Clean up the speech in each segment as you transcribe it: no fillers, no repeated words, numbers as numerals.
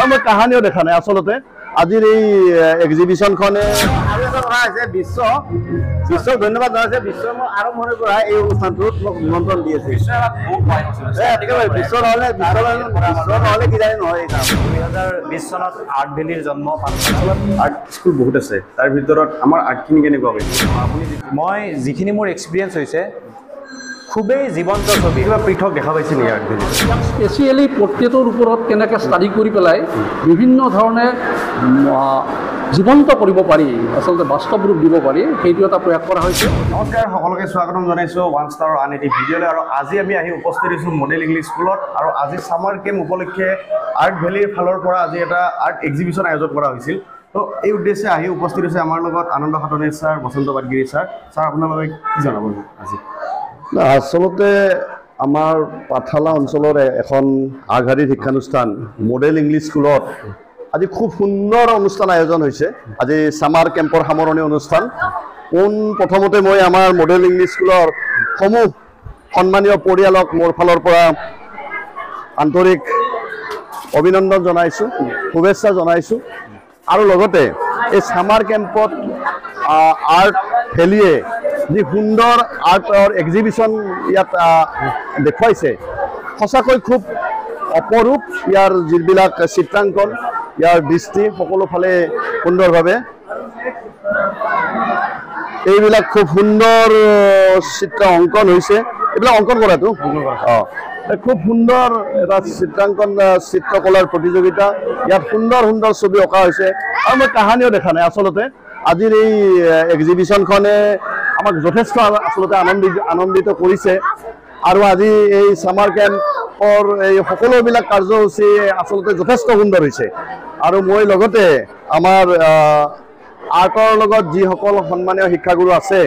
আৰু মই কাহানিও দেখা নাই আচলতে আজিৰ এই এক্সিবিশনখনে আৰু এটা কথা আছে বিশ্বক ধন্যবাদ জনাইছে। বিশ্ব মই আৰম্ভণিৰ পৰা এই অনুষ্ঠানটোত মোক নিমন্ত্ৰণ দি আছে। বিশ্ব নহ'লে কিজানি নহয়। 2020 চনত আৰ্ট ভেলীৰ জন্ম। আৰ্ট স্কুল বহুত আছে, তাৰ ভিতৰত আমাৰ আৰ্টখিনি কেনেকুৱা হৈছে? মই যিখিনি মোৰ এক্সপিৰিয়েঞ্চ হৈছে খুবেই জীৱন্ত ছবি কিবা পৃথক দেখা পাইছে নেকি আৰ্ট ভেলী? স্পেচিয়েলি পৰ্ট্ৰেটৰ ওপৰত কেনেকৈ ষ্টাডি কৰি পেলাই বিভিন্ন ধৰণে জীৱন্ত কৰিব পাৰি, আচলতে বাস্তৱ ৰূপ দিব পাৰি, সেইটো এটা প্ৰয়াস কৰা হৈছে। নমস্কাৰ, সকলোকে স্বাগতম জনাইছোঁ ওৱান ষ্টাৰৰ আন এটি ভিডিঅ'লৈ। আৰু আজি আমি আহি উপস্থিত হৈছোঁ মডেল ইংলিছ স্কুলত। আৰু আজি ছামাৰ কেম্প উপলক্ষে আৰ্ট ভেলীৰ ফালৰ পৰা আজি এটা আৰ্ট এক্সিবিশ্যন আয়োজন কৰা হৈছিল। তো এই উদ্দেশ্যে আহি উপস্থিত হৈছে আমাৰ লগত আনন্দ খাটনিৰ ছাৰ, বসন্ত পাটগিৰি ছাৰ। ছাৰ, আপোনালোকে কি জনাব আজি? আচলতে আমাৰ পাঠশালা অঞ্চলৰ এখন আগশাৰীৰ শিক্ষানুষ্ঠান মডেল ইংলিছ স্কুলত আজি খুব সুন্দৰ অনুষ্ঠান আয়োজন হৈছে। আজি ছামাৰ কেম্পৰ সামৰণি অনুষ্ঠান। প্ৰথমতে মই আমাৰ মডেল ইংলিছ স্কুলৰ সমূহ সন্মানীয় পৰিয়ালক মোৰ ফালৰ পৰা আন্তৰিক অভিনন্দন জনাইছোঁ, শুভেচ্ছা জনাইছোঁ। আৰু লগতে এই ছামাৰ কেম্পত আৰ্ট ভেলীয়ে যি সুন্দৰ আৰ্টৰ এক্সিবিশ্যন ইয়াত দেখুৱাইছে, সঁচাকৈ খুব অপৰূপ। ইয়াৰ যিবিলাক চিত্ৰাংকন, ইয়াৰ দৃষ্টি সকলো ফালে সুন্দৰভাৱে, এইবিলাক খুব সুন্দৰ চিত্ৰ অংকন হৈছে। এইবিলাক অংকন কৰাটো খুব সুন্দৰ এটা চিত্ৰাংকন, চিত্ৰকলাৰ প্ৰতিযোগিতা। ইয়াত সুন্দৰ সুন্দৰ ছবি অঁকা হৈছে। আৰু মই কাহানিও দেখা নাই আচলতে আজিৰ এই এক্সিবিশ্যনখনে আমাক যথেষ্ট আচলতে আনন্দিত কৰিছে। আৰু আজি এই ছামাৰ কেম্পৰ এই সকলোবিলাক কাৰ্যসূচী আচলতে যথেষ্ট সুন্দৰ হৈছে। আৰু মই লগতে আমাৰ আৰ্টৰ লগত যিসকল সন্মানীয় শিক্ষাগুৰু আছে,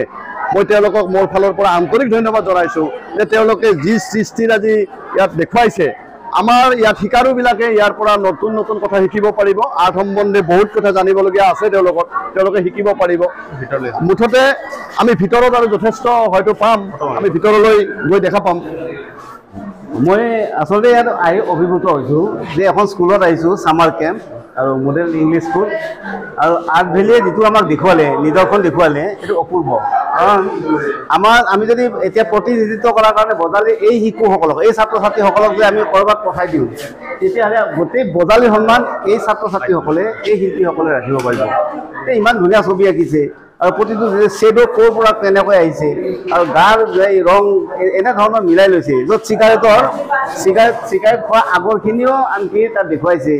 মই তেওঁলোকক মোৰ ফালৰ পৰা আন্তৰিক ধন্যবাদ জনাইছোঁ যে তেওঁলোকে যি সৃষ্টিৰ আজি ইয়াত দেখুৱাইছে। আমাৰ ইয়াত শিকাৰুবিলাকে ইয়াৰ পৰা নতুন নতুন কথা শিকিব পাৰিব। আৰ্ট সম্বন্ধে বহুত কথা জানিবলগীয়া আছে তেওঁলোকে শিকিব পাৰিব। মুঠতে আমি ভিতৰত আৰু যথেষ্ট হয়তো পাম, আমি ভিতৰলৈ গৈ দেখা পাম। মই আচলতে ইয়াত আহি অভিভূত হৈছোঁ যে এখন স্কুলত আহিছোঁ, ছামাৰ কেম্প আৰু মডেল ইংলিছ স্কুল। আৰু আৰ্ট ভেলীয়ে যিটো আমাক দেখুৱালে, নিদৰ্শন দেখুৱালে, সেইটো অপূৰ্ব। কাৰণ আমি যদি এতিয়া প্ৰতিনিধিত্ব কৰাৰ কাৰণে বজালী এই শিশুসকলক, এই ছাত্ৰ ছাত্ৰীসকলক যে আমি ক'ৰবাত পঠাই দিওঁ, তেতিয়াহ'লে গোটেই বজালীৰ সন্মান এই ছাত্ৰ ছাত্ৰীসকলে, এই শিল্পীসকলে ৰাখিব পাৰিব। ইমান ধুনীয়া ছবি আঁকিছে আৰু প্ৰতিটো শ্বেডো ক'ৰ পৰা কেনেকৈ আহিছে, আৰু গাৰ এই ৰং এনেধৰণৰ মিলাই লৈছে। য'ত চিগাৰেট খোৱা আগৰখিনিও আনকি তাত দেখুৱাইছে।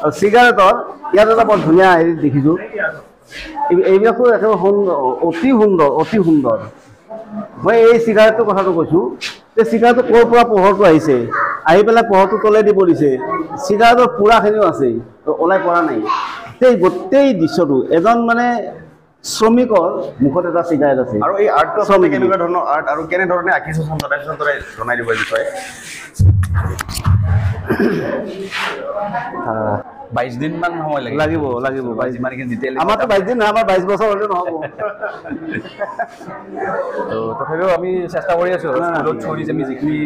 আৰু চিগাৰেটৰ ইয়াত এটা বৰ ধুনীয়া হেৰি দেখিছোঁ। এইবিলাকো একেবাৰে অতি সুন্দৰ। মই এই চিগাৰেটটোৰ কথাটো কৈছোঁ যে চিগাৰেটটো ক'ৰ পৰা পোহৰটো আহিছে, আহি পেলাই পোহৰটো তলেদি পৰিছে। চিগাৰেটৰ পোৰাখিনিও আছে, ওলাই পৰা নাই। সেই গোটেই দৃশ্যটো এজন মানে শ্ৰমিকৰ মুখত এটা চিগাৰেট আছে। আৰু এই আৰ্টটো কেনেকুৱা ধৰণৰ আৰ্ট আৰু কেনেধৰণে আঁকিছে চন্দৰাই জনাই দিব এই বিষয়ে। 22 দিনমান সময় লাগিব। যিমানখিনি ডিটেইল আমাৰতো 22 দিন নহয়, আমাৰ 22 বছৰ হ'লেও নহ'ব। তো তথাপিও আমি চেষ্টা কৰি আছোঁ স্কুলত থ্ৰুদি আমি যিখিনি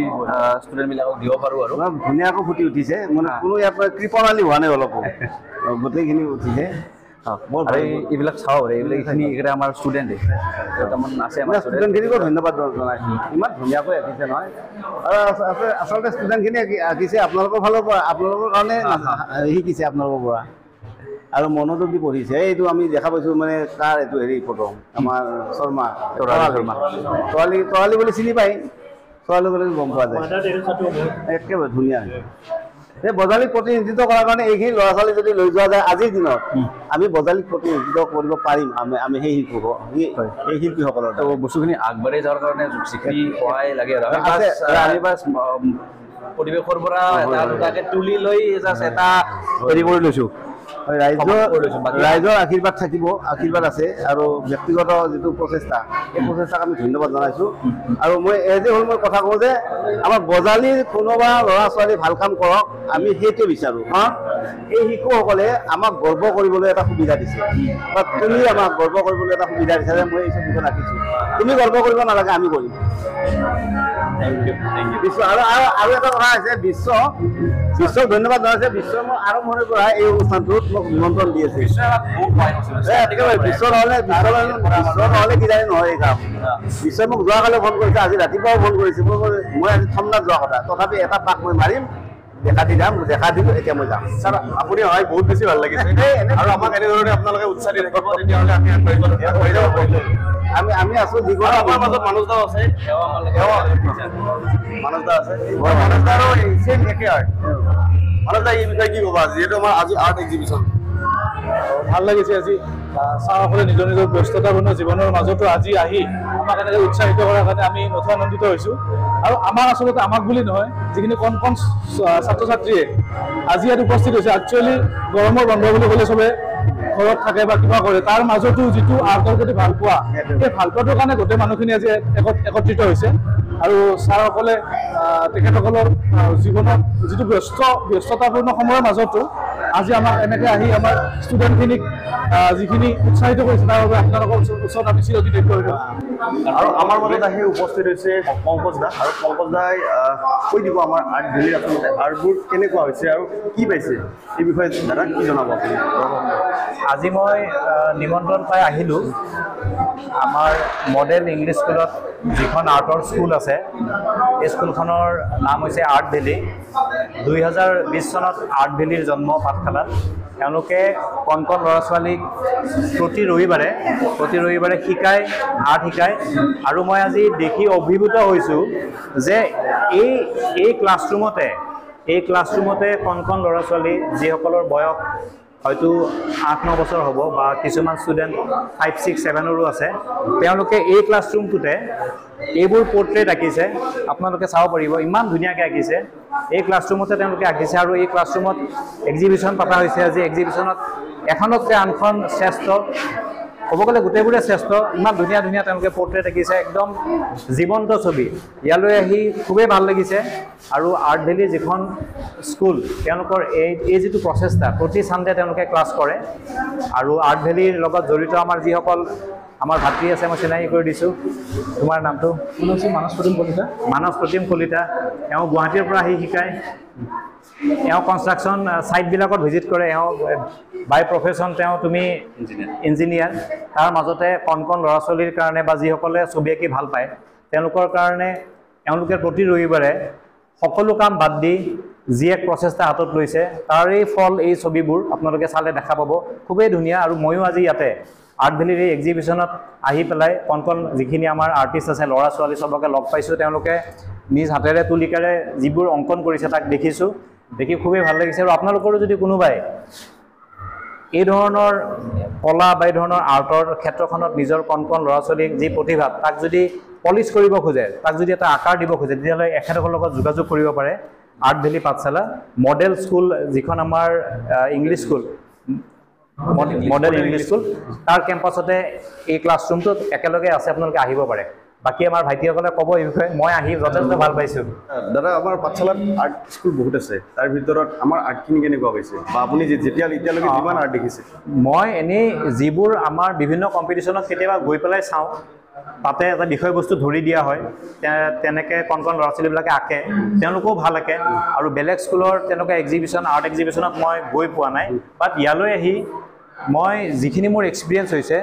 ষ্টুডেণ্টবিলাকক দিব পাৰোঁ। আৰু ধুনীয়াকৈ ফুটি উঠিছে, মানে কোনো ইয়াৰ পৰা কৃপণালী হোৱা নাই, অলপো গোটেইখিনি উঠিছে। এইবিলাক চাওঁ, এইখিনি আমাৰ ষ্টুডেণ্টে কেইটামান আছে। আমাৰ ষ্টুডেণ্টখিনিকো ধন্যবাদ জনাইছোঁ, ইমান ধুনীয়াকৈ আঁকিছে নহয়। আৰু আচলতে ষ্টুডেণ্টখিনি আঁকিছে আপোনালোকৰ ফালৰ পৰা, আপোনালোকৰ কাৰণে শিকিছে আপোনালোকৰ পৰা, আৰু মনোযোগ দি পঢ়িছে। এইটো আমি দেখা পাইছোঁ, মানে তাৰ এইটো হেৰি ফটো আমাৰ তৰালী বুলি চিনি পায়, তৰালী বুলি গম পোৱা যায়। একেবাৰে ধুনীয়া। এই বজালীক প্ৰতিনিধিত্ব কৰাৰ কাৰণে এইখিনি ল'ৰা ছোৱালী যদি লৈ যোৱা যায় আজিৰ দিনত, আমি বজালীক প্ৰতিনিধিত্ব কৰিব পাৰিম। আমি সেই শিল্পীসকলৰ বস্তুখিনি আগবাঢ়ি যোৱাৰ কাৰণে যিখিনি সহায় লাগে আৰু আমি পৰিৱেশৰ পৰা এটা তুলি লৈ এটা হেৰি কৰি লৈছোঁ। ৰাইজৰ আশীৰ্বাদ থাকিব, আশীৰ্বাদ আছে। আৰু ব্যক্তিগত যিটো প্ৰচেষ্টা, এই প্ৰচেষ্টাক আমি ধন্যবাদ জনাইছোঁ। আৰু মই মই কথা কওঁ যে আমাৰ বজালীৰ কোনোবা ল'ৰা ছোৱালী ভাল কাম কৰক, আমি সেইটোৱে বিচাৰোঁ। এই শিশুসকলে আমাক গৰ্ব কৰিবলৈ এটা সুবিধা দিছে, বা তুমি আমাক গৰ্ব কৰিবলৈ এটা সুবিধা দিছা যে মই এই ছবিখন আঁকিছোঁ। তুমি গৰ্ব কৰিব নালাগে, আমি কৰিম। বিশ্ব আৰু এটা কথা আছে বিশ্বক ধন্যবাদ জনাইছে। বিশ্বই মই আৰম্ভণিৰ পৰা এই অনুষ্ঠানটোত মোক নিমন্ত্ৰণ দি আছে। বিশ্ব নহ'লে কিজানি নহয় এই কাম। বিশ্বই মোক যোৱাকালি ফোন কৰিছে, আজি ৰাতিপুৱাও ফোন কৰিছে। মই আজি ঠাণ্ডাত যোৱা কথা, তথাপি এটা পাক মই মাৰিম, দেখা দিলোঁ, এতিয়া মই যাম। ছাৰ আপুনি হয় বহুত বেছি ভাল লাগিছে আৰু আমাক এনেধৰণে আপোনালোকে উৎসাহ দি থাকিব, তেতিয়াহ'লে আমি আগবাঢ়ি যাব পাৰিম। আমি আছোঁ যিকোনো আমাৰ মাজত মানস দাও আছে, মানস দা আছে, মানস দা আৰু চেম একে আৰ্ট। মানস দা এই বিষয়ে কি ক'বা, যিহেতু আমাৰ আজি আৰ্ট এক্সিবিশ্যন? ভাল লাগিছে আজি ছাৰসকলে নিজৰ নিজৰ ব্যস্ততাপূৰ্ণ জীৱনৰ মাজতো আজি আহি আমাক এনেকৈ উৎসাহিত কৰাৰ কাৰণে আমি নথৈ আনন্দিত হৈছোঁ। আৰু আচলতে আমাক বুলি নহয়, যিখিনি কণ ছাত্ৰ ছাত্ৰীয়ে আজি ইয়াত উপস্থিত হৈছে, একচুৱেলি গৰমৰ বন্ধ বুলি ক'লে চবে ঘৰত থাকে বা কিবা কৰে, তাৰ মাজতো যিটো আৰ্টৰ প্ৰতি ভাল পোৱা, সেই ভাল পোৱাটোৰ কাৰণে গোটেই মানুহখিনি আজি একত্ৰিত হৈছে। আৰু ছাৰসকলে তেখেতসকলৰ জীৱনত যিটো ব্যস্ততাপূৰ্ণ সময়ৰ মাজতো আজি আমাক এনেকৈ আহি আমাৰ ষ্টুডেণ্টখিনিক যিখিনি উৎসাহিত কৰিছে, তাৰ বাবে আপোনালোকৰ ওচৰত আমি চিৰকৃতজ্ঞ হৈছোঁ। আৰু আমাৰ মাজত আহি উপস্থিত হৈছে পংকজ দা, আৰু পংকজ দাই কৈ দিব আমাৰ আৰ্ট ভেলীৰ আচলতে আৰ্টবোৰ কেনেকুৱা হৈছে আৰু কি পাইছে, এই বিষয়ে দাদা কি জনাব আপুনি? আজি মই নিমন্ত্ৰণ পাই আহিলোঁ আমাৰ মডেল ইংলিছ স্কুলত, যিখন আৰ্টৰ স্কুল আছে। এই স্কুলখনৰ নাম হৈছে আৰ্ট ভেলী। 2020 চনত আৰ্ট ভেলীৰ জন্ম পাঠশালাত। তেওঁলোকে কণ ল'ৰা ছোৱালীক প্ৰতি ৰবিবাৰে আৰ্ট শিকায়। আৰু মই আজি দেখি অভিভূত হৈছোঁ যে এই ক্লাছৰুমতে কণ ল'ৰা ছোৱালী, যিসকলৰ বয়স হয়তো 8-9 বছৰ হ'ব বা কিছুমান ষ্টুডেণ্ট 5, 6, 7ৰো আছে, তেওঁলোকে এই ক্লাছৰুমটোতে এইবোৰ পৰ্ট্ৰেইট আঁকিছে। আপোনালোকে চাব পাৰিব, ইমান ধুনীয়াকৈ আঁকিছে। এই ক্লাছৰুমতে তেওঁলোকে আঁকিছে আৰু এই ক্লাছৰুমত এক্সিবিশ্যন পতা হৈছে। আজি এক্সিবিশ্যনত এখনতকৈ আনখন শ্ৰেষ্ঠ, ক'ব গ'লে গোটেইবোৰে শ্ৰেষ্ঠ। ইমান ধুনীয়া তেওঁলোকে পৰ্ট্ৰেইট আঁকিছে, একদম জীৱন্ত ছবি। ইয়ালৈ আহি খুবেই ভাল লাগিছে। আৰু আৰ্ট ভেলীৰ যিখন স্কুল, তেওঁলোকৰ এই যিটো প্ৰচেষ্টা, প্ৰতি ছানডে তেওঁলোকে ক্লাছ কৰে। আৰু আৰ্ট ভেলীৰ লগত জড়িত আমাৰ যিসকল আমাৰ ভাতৃ আছে, মই চিনাকি কৰি দিছোঁ। তোমাৰ নামটো? মোৰ হৈছে মানস প্ৰতিম কলিতা। তেওঁ গুৱাহাটীৰ পৰা আহি শিকায়। এওঁ কনষ্ট্ৰাকশ্যন ছাইটবিলাকত ভিজিট কৰে। এওঁ বাই প্ৰফেশ্যন তুমি ইঞ্জিনিয়াৰ। তাৰ মাজতে কণ ল'ৰা ছোৱালীৰ কাৰণে বা যিসকলে ছবি আঁকি ভাল পায়, তেওঁলোকৰ কাৰণে এওঁলোকে প্ৰতি ৰবিবাৰে সকলো কাম বাদ দি যি এক প্ৰচেষ্টা হাতত লৈছে, তাৰেই ফল এই ছবিবোৰ আপোনালোকে চালে দেখা পাব। খুবেই ধুনীয়া। আৰু ময়ো আজি ইয়াতে আৰ্ট ভেলীৰ এই এক্সিবিশ্যনত আহি পেলাই কণ যিখিনি আমাৰ আৰ্টিষ্ট আছে, ল'ৰা ছোৱালী চবকে লগ পাইছোঁ। তেওঁলোকে নিজ হাতেৰে তুলিকাৰে যিবোৰ অংকন কৰিছে, তাক দেখিছোঁ। দেখি খুবেই ভাল লাগিছে। আৰু আপোনালোকৰো যদি কোনোবাই এই ধৰণৰ কলা বা এই ধৰণৰ আৰ্টৰ ক্ষেত্ৰখনত নিজৰ কণ ল'ৰা ছোৱালীক যি প্ৰতিভা, তাক যদি পলিচ কৰিব খোজে, তাক যদি এটা আকাৰ দিব খোজে, তেতিয়াহ'লে এখেতসকলৰ লগত যোগাযোগ কৰিব পাৰে। আৰ্ট ভেলী পাঠশালা, মডেল স্কুল, যিখন আমাৰ English school, model English school, তাৰ কেম্পাছতে এই ক্লাছৰুমটোত একেলগে আছে। আপোনালোকে আহিব পাৰে। বাকী আমাৰ ভাইটিসকলে ক'ব এই বিষয়ে। মই আহি যথেষ্ট ভাল পাইছোঁ। দাদা, আমাৰ পাঠশালাত আৰ্ট স্কুল বহুত আছে, তাৰ ভিতৰত আমাৰ আৰ্টখিনি কেনেকুৱা পাইছে, বা আপুনি এতিয়ালৈকে যিমান আৰ্ট দেখিছে? মই এনেই যিবোৰ আমাৰ বিভিন্ন কম্পিটিশ্যনত কেতিয়াবা গৈ পেলাই চাওঁ, তাতে এটা বিষয়বস্তু ধৰি দিয়া হয়, তেনেকৈ কণ ল'ৰা ছোৱালীবিলাকে আঁকে, তেওঁলোকেও ভাল আঁকে। আৰু বেলেগ স্কুলৰ তেনেকুৱা আৰ্ট এক্সিবিশ্যনত মই গৈ পোৱা নাই। বাট ইয়ালৈ আহি মই যিখিনি মোৰ এক্সপিৰিয়েঞ্চ হৈছে,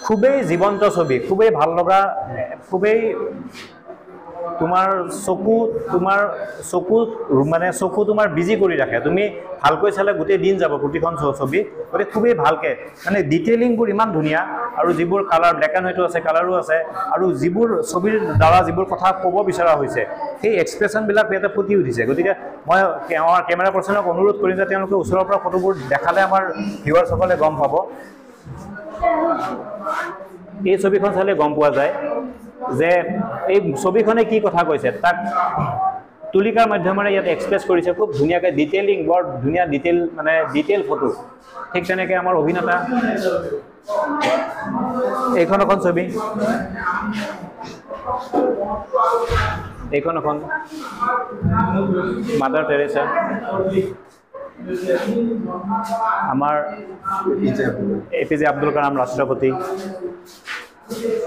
খুবেই জীৱন্ত ছবি, খুবেই ভাল লগা, খুবেই তোমাৰ চকু তোমাৰ বিজি কৰি ৰাখে। তুমি ভালকৈ চালে গোটেই দিন যাব প্ৰতিখন ছবি। গতিকে খুবেই ভালকৈ মানে ডিটেইলিংবোৰ ইমান ধুনীয়া। আৰু যিবোৰ কালাৰ, ব্লেক এণ্ড হোৱাইটো আছে, কালাৰো আছে। আৰু যিবোৰ ছবিৰ দ্বাৰা যিবোৰ কথা ক'ব বিচৰা হৈছে, সেই এক্সপ্ৰেশ্যনবিলাক ইয়াতে ফুটি উঠিছে। গতিকে মই আমাৰ কেমেৰা পাৰ্চনক অনুৰোধ কৰিম যে তেওঁলোকে ওচৰৰ পৰা ফটোবোৰ দেখালে আমাৰ ভিউৱাৰ্ছসকলে গম পাব। এই ছবিখন চালে গম পোৱা যায় যে এই ছবিখনে কি কথা কৈছে, তাক তুলিকাৰ মাধ্যমেৰে ইয়াত এক্সপ্ৰেছ কৰিছে। খুব ধুনীয়াকৈ ডিটেইলিং, বৰ ধুনীয়া ডিটেইল ফটো। ঠিক তেনেকৈ আমাৰ অভিনেতা, এইখন এখন ছবি, এইখন এখন মাদাৰ টেৰেছা, আমাৰ APJ আব্দুল কালাম ৰাষ্ট্ৰপতি,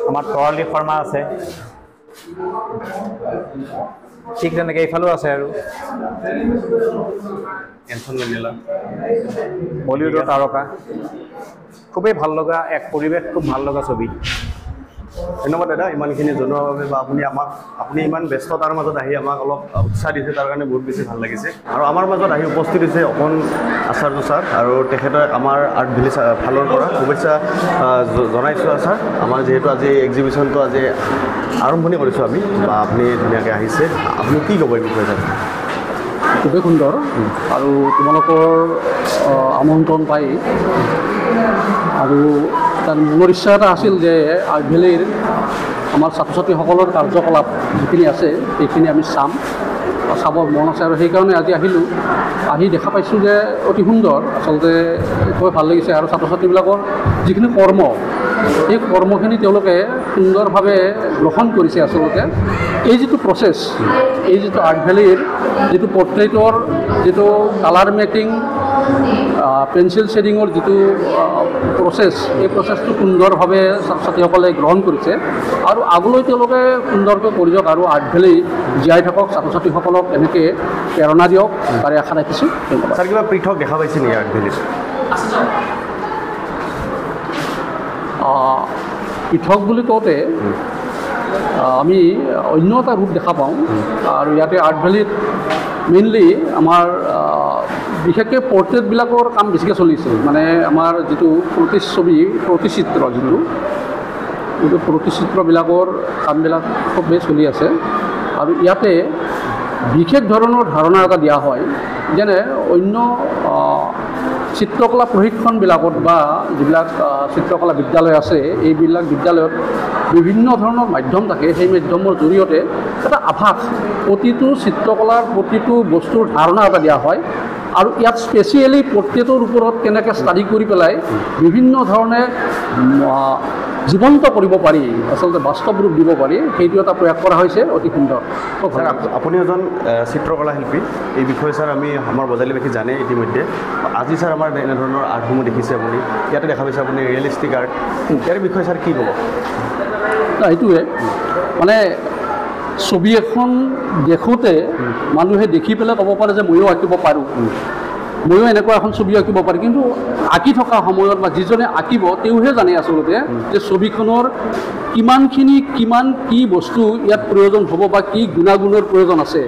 আমাৰ তৰালি শৰ্মা আছে, ঠিক তেনেকৈ এইফালেও আছে আৰু নেলছন মেণ্ডেলা বলিউডৰ তাৰকা খুবেই ভাল লগা এক পৰিৱেশ, খুব ভাল লগা ছবি। ধন্যবাদ দাদা ইমানখিনি জনোৱাৰ বাবে বা আপুনি ইমান ব্যস্ততাৰ মাজত আহি আমাক অলপ উৎসাহ দিছে তাৰ কাৰণে বহুত বেছি ভাল লাগিছে। আৰু আমাৰ মাজত আহি উপস্থিত হৈছে অকণ আচাৰ্য ছাৰ আৰু তেখেতে আমাৰ আৰ্ট ভেলী ফালৰ পৰা শুভেচ্ছা জনাইছোঁ ছাৰ। আমাৰ যিহেতু আজি এক্সিবিশ্যনটো আজি আৰম্ভণি কৰিছোঁ আমি বা আপুনি ধুনীয়াকৈ আহিছে, আপুনি কি ক'ব এই বিষয়ে ছাৰ? খুবেই সুন্দৰ আৰু তোমালোকৰ আমন্ত্ৰণ পাই আৰু তাৰ মনৰ ইচ্ছা এটা আছিল যে আৰ্ট ভেলীৰ আমাৰ ছাত্ৰ ছাত্ৰীসকলৰ কাৰ্যকলাপ যিখিনি আছে সেইখিনি আমি চাবৰ মন আছে আৰু সেইকাৰণে আজি আহিলোঁ। আহি দেখা পাইছোঁ যে অতি সুন্দৰ, আচলতে খুবেই ভাল লাগিছে আৰু ছাত্ৰ ছাত্ৰীবিলাকৰ যিখিনি কৰ্ম এই কৰ্মখিনি তেওঁলোকে সুন্দৰভাৱে গ্ৰহণ কৰিছে। আচলতে এই যিটো প্ৰচেছ, এই যিটো আৰ্ট ভেলীৰ যিটো পৰ্ট্ৰেইটৰ যিটো কালাৰ মেকিং, পেঞ্চিল শ্বেডিঙৰ যিটো প্ৰচেছ, এই প্ৰচেছটো সুন্দৰভাৱে ছাত্ৰ ছাত্ৰীসকলে গ্ৰহণ কৰিছে আৰু আগলৈ তেওঁলোকে সুন্দৰকৈ কৰি যাওক আৰু আৰ্ট ভেলী জীয়াই থাকক, ছাত্ৰ ছাত্ৰীসকলক এনেকৈ প্ৰেৰণা দিয়ক, তাৰে আশা ৰাখিছোঁ। ধন্যবাদ। ছাৰ কিবা পৃথক দেখা পাইছে নেকি আৰ্ট ভেলীত? পৃথক বুলি কওঁতে আমি অন্য এটা ৰূপ দেখা পাওঁ আৰু ইয়াতে আৰ্ট ভেলীত মেইনলি আমাৰ বিশেষকৈ পৰ্ট্ৰেইটবিলাকৰ কাম বেছিকৈ চলিছে। মানে আমাৰ যিটো প্ৰতিচিত্ৰ যিটো প্ৰতিচিত্ৰবিলাকৰ কামবিলাক খুবেই চলি আছে আৰু ইয়াতে বিশেষ ধৰণৰ ধাৰণা এটা দিয়া হয়, যেনে অন্য চিত্ৰকলা প্ৰশিক্ষণবিলাকত বা যিবিলাক চিত্ৰকলা বিদ্যালয় আছে, এইবিলাক বিদ্যালয়ত বিভিন্ন ধৰণৰ মাধ্যম থাকে। সেই মাধ্যমৰ জৰিয়তে এটা আভাস, প্ৰতিটো চিত্ৰকলাৰ প্ৰতিটো বস্তুৰ ধাৰণা এটা দিয়া হয় আৰু ইয়াত স্পেচিয়েলি পৰ্ট্ৰেইটৰ ওপৰত কেনেকৈ ষ্টাডি কৰি পেলাই বিভিন্ন ধৰণে জীৱন্ত কৰিব পাৰি, আচলতে বাস্তৱ ৰূপ দিব পাৰি, সেইটো এটা প্ৰয়াস কৰা হৈছে। অতি সুন্দৰ। ছাৰ আপুনি এজন চিত্ৰকলা শিল্পী, এই বিষয়ে ছাৰ আমি আমাৰ বজালীবাসী জানে ইতিমধ্যে। আজি ছাৰ আমাৰ এনেধৰণৰ আৰ্টসমূহ দেখিছে আপুনি, ইয়াতে দেখা পাইছে আপুনি ৰিয়েলিষ্টিক আৰ্ট, ইয়াৰ বিষয়ে ছাৰ কি ক'ব? এইটোৱে মানে ছবি এখন দেখোঁতে মানুহে দেখি পেলাই ক'ব পাৰে যে ময়ো আঁকিব পাৰোঁ, ময়ো এনেকুৱা এখন ছবি আঁকিব পাৰি, কিন্তু আঁকি থকা সময়ত বা যিজনে আঁকিব তেওঁহে জানে আচলতে যে ছবিখনৰ কিমান কি বস্তু ইয়াত প্ৰয়োজন হ'ব বা কি গুণাগুণৰ প্ৰয়োজন আছে।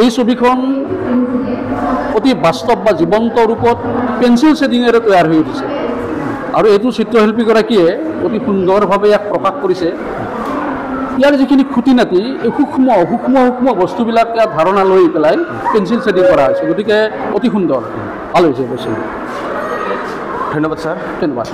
এই ছবিখন অতি বাস্তৱ বা জীৱন্ত ৰূপত পেঞ্চিল শ্বেডিঙেৰে তৈয়াৰ হৈ উঠিছে আৰু এইটো চিত্ৰশিল্পীগৰাকীয়ে অতি সুন্দৰভাৱে ইয়াক প্ৰকাশ কৰিছে। ইয়াৰ যিখিনি খুঁটি নাটি, এই সূক্ষ্ম বস্তুবিলাক ইয়াৰ ধাৰণা লৈ পেলাই পেঞ্চিল শ্বেডিং কৰা হৈছে। গতিকে অতি সুন্দৰ, ভাল হৈছে বস্তু। ধন্যবাদ ছাৰ। ধন্যবাদ।